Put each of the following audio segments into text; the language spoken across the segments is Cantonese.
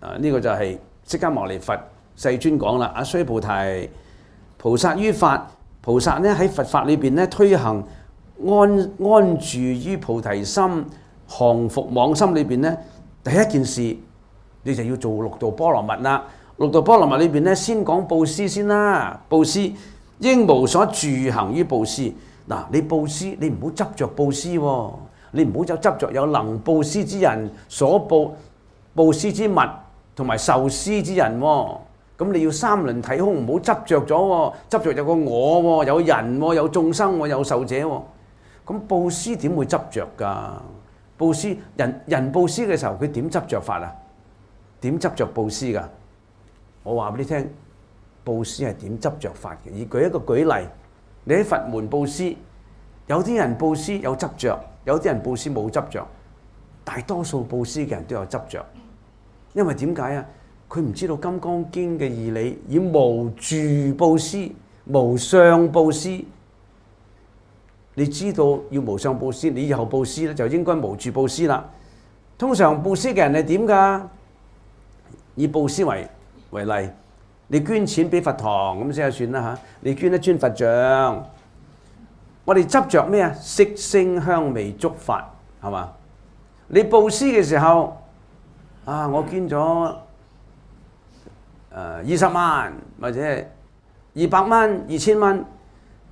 呢個就係釋迦牟尼佛世尊講啦。阿須菩提，菩薩於法，菩薩咧喺佛法裏邊咧推行安住於菩提心、降伏妄心裏邊咧，第一件事你就要做六度波羅蜜啦。六度波羅蜜裏邊咧，先講布施先啦。布施應無所住行於布施。嗱，你布施你唔好執着布施喎，你唔好就執着有能布施之人所布施之物同埋受施之人喎。咁你要三輪體空，唔好執着咗喎，執着有個我喎，有人喎，有眾生喎，有受者喎。咁布施點會執着㗎？布施人布施嘅時候，佢點執着法啊？點執着布施㗎？我話俾你聽，布施係點執着法嘅。而舉一個舉例，你喺佛門布施，有啲人布施有執着，有啲人布施冇執着。大多數布施嘅人都有執着，因為點解啊？佢唔知道《金剛經》嘅義理，以無住布施、無相布施。你知道要無相布施，你以後布施咧就應該無住布施啦。通常布施嘅人係點㗎？以布施為例，你捐錢俾佛堂咁先係算啦嚇。你捐一尊佛像，我哋執着咩啊？色聲香味觸法係嘛？你布施嘅時候啊，我捐咗20萬或者係200蚊、2000蚊，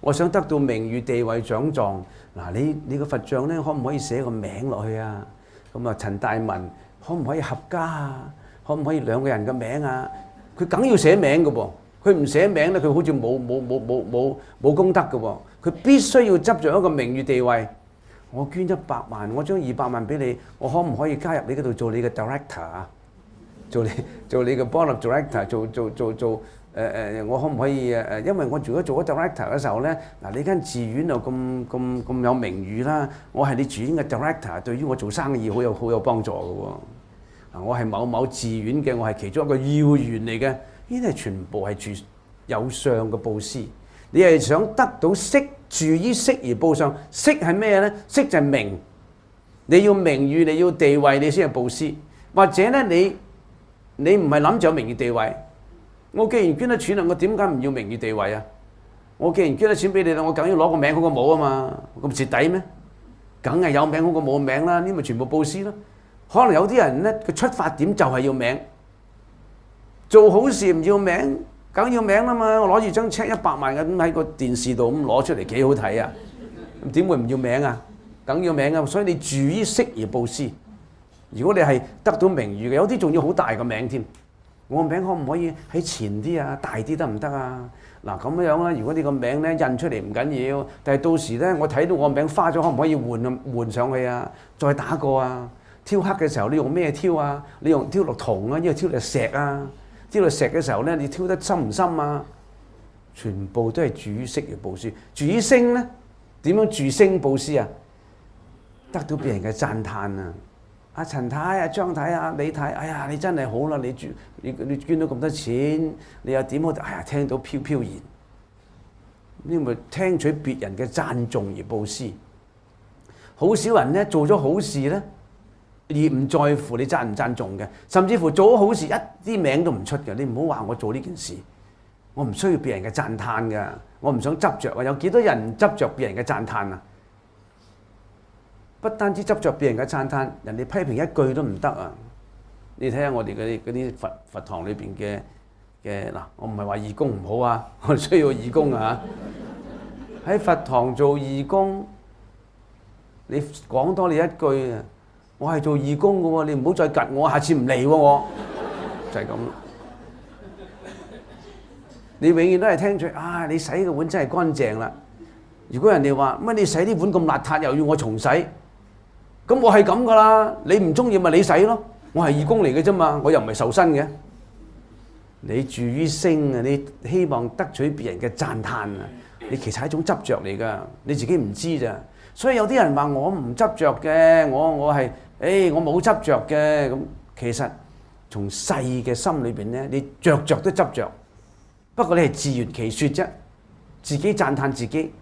我想得到名譽地位獎狀。嗱，你個佛像咧，可唔可以寫個名落去啊？咁啊，陳大文可唔可以合家啊？可唔可以2個人嘅名啊？佢梗要寫名嘅噃，佢唔寫名咧，佢好似冇功德嘅喎。佢必須要執着一個名譽地位。我捐100萬，我將200萬俾你，我可唔可以加入你嗰度做你嘅 director 啊？做你嘅 board of director，我可唔可以因為我如果做咗 director 嘅時候咧，嗱，你間寺院又咁有名譽啦，我係你寺院嘅 director，對於我做生意好有幫助嘅喎。我係某某寺院嘅，我係其中一個要員嚟嘅。呢啲係全部係住有相嘅布施。你係想得到色，住於色而布相。色係咩咧？色就係名。你要名譽，你要地位，你先係布施。或者咧，你唔係諗住有名譽地位。我既然捐得錢啦，我點解唔要名譽地位啊？我既然捐得錢俾你啦，我梗要攞個名好過冇啊嘛。咁蝕底咩？梗係有名好過冇名啦。呢咪全部布施咯。可能有啲人咧，佢出發點就係要名，做好事唔要名，梗要名啦嘛。我攞住張 check 100萬嘅咁喺個電視度咁攞出嚟幾好睇啊！咁點會唔要名啊？梗要名啊！所以你住於色而布施。如果你係得到名譽嘅，有啲仲要好大個名添。我個名可唔可以喺前啲啊？大啲得唔得啊？嗱咁樣啦，如果你個名咧印出嚟唔緊要，但係到時咧我睇到我個名花咗，可唔可以換上去啊？再打過啊？挑黑嘅時候你用咩挑啊？你用挑落銅啊，因為挑落石啊？挑落石嘅時候咧，你挑得深唔深啊？全部都係住於色而布施。住於聲咧，點樣住聲布施啊？得到別人嘅讚歎啊！阿陳太啊、張太啊、李太，哎呀，你真係好啦！你捐到咁多錢，你又點好？哎呀，聽到飄飄然，呢咪聽取別人嘅讚頌而布施。好少人咧做咗好事咧，而唔在乎你讚唔讚頌嘅，甚至乎做咗好事一啲名都唔出嘅。你唔好話我做呢件事，我唔需要別人嘅讚歎㗎，我唔想執着啊！有幾多人執着別人嘅讚歎啊？不單止執着別人嘅讚歎，人哋批評一句都唔得啊！你睇下我哋嗰啲佛堂裏邊嘅嗱，我唔係話義工唔好啊，我哋需要義工啊！喺佛堂做義工，你講多你一句啊，我係做義工嘅喎，你唔好再及我，下次唔嚟喎我，就係咁。你永遠都係聽住啊！你洗嘅碗真係乾淨啦。如果人哋話乜你洗啲碗咁邋遢，又要我重洗？咁我係咁噶啦，你唔中意咪你洗咯，我係義工嚟嘅啫嘛，我又唔係受薪嘅。你住於聲啊，你希望得取別人嘅讚歎啊，你其實係一種執着嚟噶，你自己唔知咋。所以有啲人話我唔執着嘅，我係我冇執着嘅。咁其實從細嘅心裏邊咧，你着都執着，不過你係自圓其說啫，自己讚歎自己。